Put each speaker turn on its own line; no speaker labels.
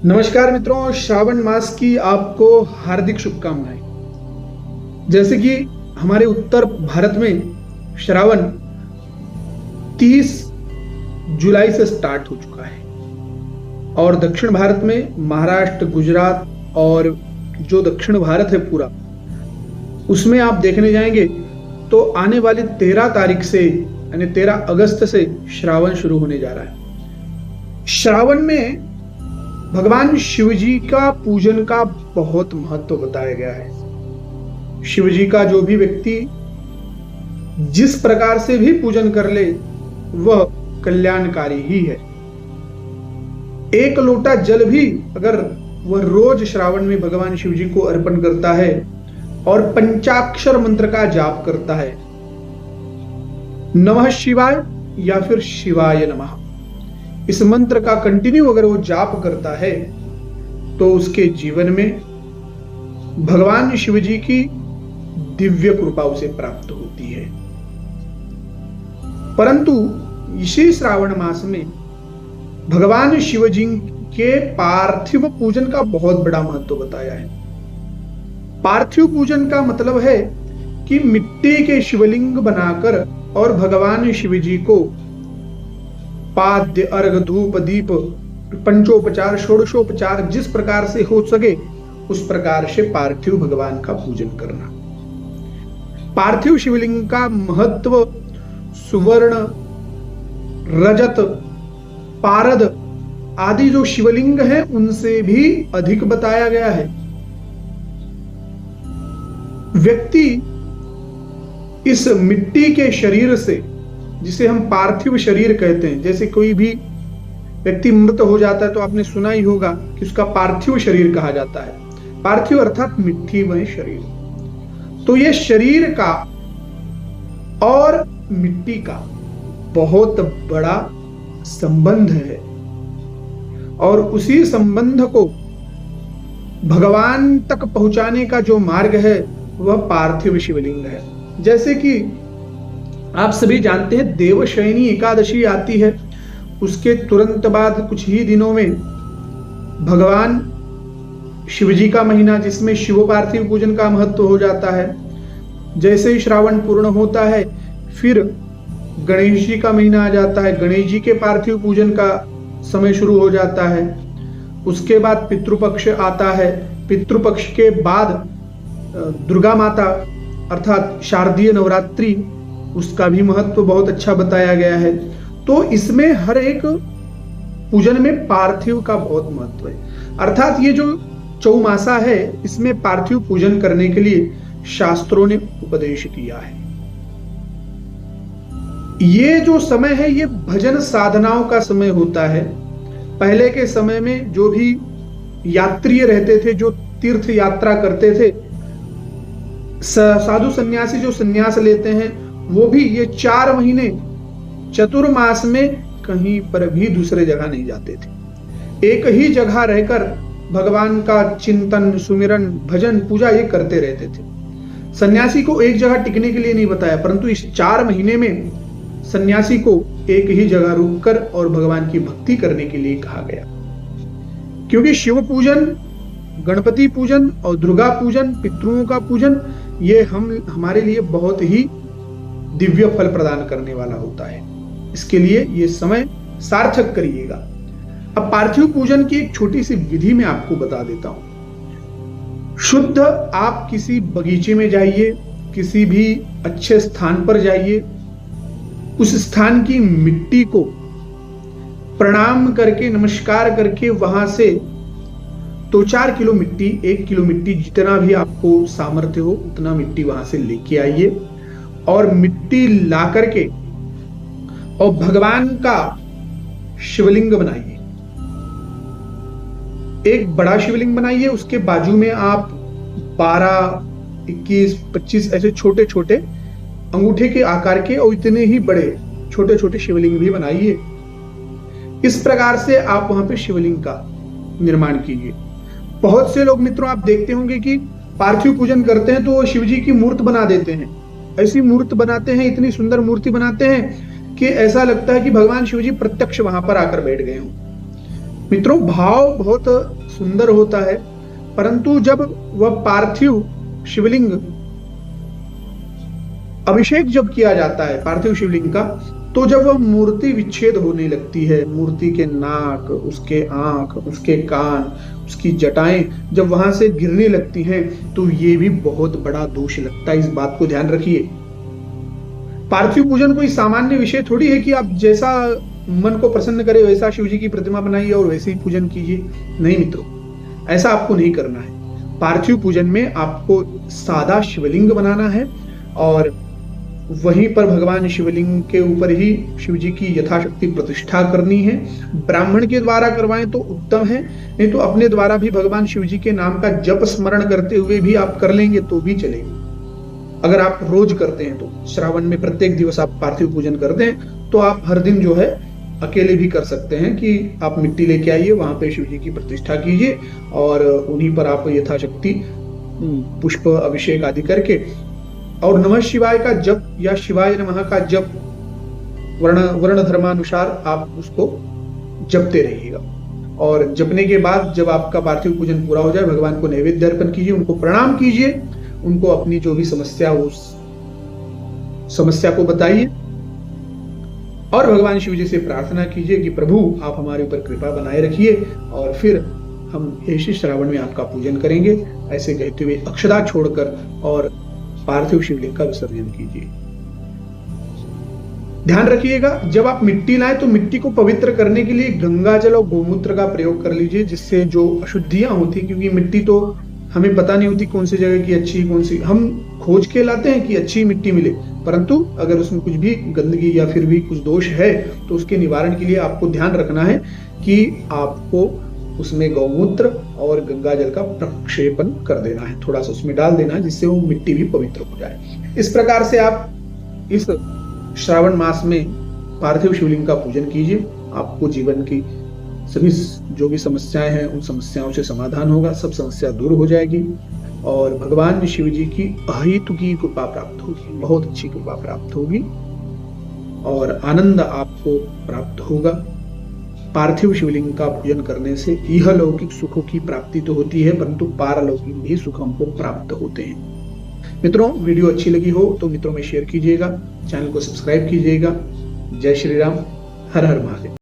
नमस्कार मित्रों, श्रावण मास की आपको हार्दिक शुभकामनाएं। जैसे कि हमारे उत्तर भारत में श्रावण 30 जुलाई से स्टार्ट हो चुका है और दक्षिण भारत में महाराष्ट्र, गुजरात और जो दक्षिण भारत है पूरा, उसमें आप देखने जाएंगे तो आने वाली 13 तारीख से यानी 13 अगस्त से श्रावण शुरू होने जा रहा है। श्रावण में भगवान शिव जी का पूजन का बहुत महत्व बताया गया है। शिव जी का जो भी व्यक्ति जिस प्रकार से भी पूजन कर ले वह कल्याणकारी ही है। एक लोटा जल भी अगर वह रोज श्रावण में भगवान शिव जी को अर्पण करता है और पंचाक्षर मंत्र का जाप करता है, नमः शिवाय या फिर शिवाय नमः, इस मंत्र का कंटिन्यू अगर वो जाप करता है तो उसके जीवन में भगवान शिव जी की दिव्य कृपा उसे प्राप्त होती है। परंतु इसी श्रावण मास में भगवान शिव जी के पार्थिव पूजन का बहुत बड़ा महत्व बताया है। पार्थिव पूजन का मतलब है कि मिट्टी के शिवलिंग बनाकर और भगवान शिव जी को पाद्य, अर्घ, धूप, दीप, पंचोपचार, षोडशोपचार जिस प्रकार से हो सके उस प्रकार से पार्थिव भगवान का पूजन करना। पार्थिव शिवलिंग का महत्व सुवर्ण, रजत, पारद आदि जो शिवलिंग है उनसे भी अधिक बताया गया है। व्यक्ति इस मिट्टी के शरीर से, जिसे हम पार्थिव शरीर कहते हैं, जैसे कोई भी व्यक्ति मृत हो जाता है तो आपने सुना ही होगा कि उसका पार्थिव शरीर कहा जाता है। पार्थिव अर्थात मिट्टीमय शरीर। तो ये शरीर का और मिट्टी का बहुत बड़ा संबंध है और उसी संबंध को भगवान तक पहुंचाने का जो मार्ग है वह पार्थिव शिवलिंग है। जैसे कि आप सभी जानते हैं देवशयनी एकादशी आती है, उसके तुरंत बाद कुछ ही दिनों में भगवान शिव जी का महीना जिसमें शिव पार्थिव पूजन का महत्व हो जाता है। जैसे ही श्रावण पूर्ण होता है फिर गणेश जी का महीना आ जाता है, गणेश जी के पार्थिव पूजन का समय शुरू हो जाता है। उसके बाद पितृपक्ष आता है, पितृपक्ष के बाद दुर्गा माता अर्थात शारदीय नवरात्रि, उसका भी महत्व बहुत अच्छा बताया गया है। तो इसमें हर एक पूजन में पार्थिव का बहुत महत्व है। अर्थात ये जो चौमासा है इसमें पार्थिव पूजन करने के लिए शास्त्रों ने उपदेश किया है। ये जो समय है ये भजन साधनाओं का समय होता है। पहले के समय में जो भी यात्री रहते थे, जो तीर्थ यात्रा करते थे, साधु सन्यासी जो सन्यास लेते हैं, वो भी ये 4 महीने चतुर्मास में कहीं पर भी दूसरे जगह नहीं जाते थे। एक ही जगह रहकर भगवान का चिंतन, सुमिरन, भजन, पूजा ये करते रहते थे। सन्यासी को एक जगह टिकने के लिए नहीं बताया, परंतु इस 4 महीने में सन्यासी को एक ही जगह रुककर और भगवान की भक्ति करने के लिए कहा गया। क्योंकि शिव पूजन, गणपति पूजन और दुर्गा पूजन, पितरों का पूजन, ये हमारे लिए बहुत ही दिव्य फल प्रदान करने वाला होता है। इसके लिए ये समय सार्थक करिएगा। अब पार्थिव पूजन की एक छोटी सी विधि मैं आपको बता देता हूं। शुद्ध आप किसी बगीचे में जाइए, किसी भी अच्छे स्थान पर जाइए, उस स्थान की मिट्टी को प्रणाम करके, नमस्कार करके वहां से 2-4 किलो मिट्टी, 1 किलो मिट्टी, जितना भी आपको सामर्थ्य हो उतना मिट्टी वहां से लेके आइए और मिट्टी ला करके और भगवान का शिवलिंग बनाइए। एक बड़ा शिवलिंग बनाइए, उसके बाजू में आप 12, 21, 25 ऐसे छोटे छोटे अंगूठे के आकार के और इतने ही बड़े छोटे छोटे शिवलिंग भी बनाइए। इस प्रकार से आप वहां पे शिवलिंग का निर्माण कीजिए। बहुत से लोग मित्रों आप देखते होंगे कि पार्थिव पूजन करते हैं तो वो शिव जी की मूर्त बना देते हैं। ऐसी मूर्त बनाते हैं, इतनी सुंदर मूर्ति बनाते हैं कि ऐसा लगता है कि भगवान शिव जी प्रत्यक्ष वहां पर आकर बैठ गए हों। मित्रों, भाव बहुत सुंदर होता है, परंतु जब वह पार्थिव शिवलिंग अभिषेक जब किया जाता है पार्थिव शिवलिंग का, तो जब वह मूर्ति विच्छेद होने लगती है, मूर्ति के नाक, उसके आंख, उसके कान, उसकी जटाएं जब वहां से गिरने लगती हैं, तो ये भी बहुत बड़ा दोष लगता है। इस बात को ध्यान रखिए। पार्थिव पूजन कोई सामान्य विषय थोड़ी है कि आप जैसा मन को प्रसन्न करे वैसा शिव जी की प्रतिमा बनाइए और वैसे ही पूजन कीजिए। नहीं मित्रों, ऐसा आपको नहीं करना है। पार्थिव पूजन में आपको सादा शिवलिंग बनाना है और वहीं पर भगवान शिवलिंग के ऊपर ही शिव जी की यथाशक्ति प्रतिष्ठा करनी है। ब्राह्मण के द्वारा करवाएं तो उत्तम है, नहीं तो अपने द्वारा भी भगवान शिव जी के नाम का जप स्मरण करते हुए भी आप कर लेंगे तो भी चलेगा। अगर आप रोज करते हैं तो श्रावण में प्रत्येक दिवस आप पार्थिव पूजन करते हैं, तो आप हर दिन जो है अकेले भी कर सकते हैं कि आप मिट्टी लेके आइए, वहां पे शिव जी की प्रतिष्ठा कीजिए और उन्हीं पर आप यथाशक्ति पुष्प अभिषेक आदि करके और नमः शिवाय का जप या शिवाय नमः का जप वर्ण धर्मानुसार आप उसको जपते रहिएगा। और जपने के बाद जब आपका पार्थिव पूजन पूरा हो जाए, भगवान को नैवेद्य अर्पण कीजिए, उनको प्रणाम कीजिए, उनको अपनी जो भी समस्या हो उस समस्या को बताइए और भगवान शिव जी से प्रार्थना कीजिए कि प्रभु आप हमारे ऊपर कृपा बनाए रखिए और फिर हम इसी श्रावण में आपका पूजन करेंगे। ऐसे कहते हुए अक्षता छोड़कर और पार्थिव शिवलिंग का विसर्जन कीजिए। ध्यान रखिएगा, जब आप मिट्टी लाएं तो मिट्टी को पवित्र करने के लिए गंगा जल और गोमूत्र का प्रयोग कर लीजिए, जिससे जो अशुद्धियां होती, क्योंकि मिट्टी तो हमें पता नहीं होती कौन सी जगह की अच्छी, कौन सी, हम खोज के लाते हैं कि अच्छी मिट्टी मिले, परंतु अगर उसमें कुछ भी गंदगी या फिर भी कुछ दोष है तो उसके निवारण के लिए आपको ध्यान रखना है कि आपको उसमें गौमूत्र और गंगा जल का प्रक्षेपण कर देना है, थोड़ा सा उसमें डाल देना है, जिससे वो मिट्टी भी पवित्र हो जाए। इस प्रकार से आप इस श्रावण मास में पार्थिव शिवलिंग का पूजन कीजिए। आपको जीवन की सभी जो भी समस्याएं हैं उन समस्याओं से समाधान होगा, सब समस्या दूर हो जाएगी और भगवान शिव जी की अहेतुकी कृपा प्राप्त होगी, बहुत अच्छी कृपा प्राप्त होगी और आनंद आपको प्राप्त होगा। पार्थिव शिवलिंग का पूजन करने से यह लौकिक सुखों की प्राप्ति तो होती है, परंतु पारलौकिक भी सुख हमको प्राप्त होते हैं। मित्रों, वीडियो अच्छी लगी हो तो मित्रों में शेयर कीजिएगा, चैनल को सब्सक्राइब कीजिएगा। जय श्री राम, हर हर महादेव।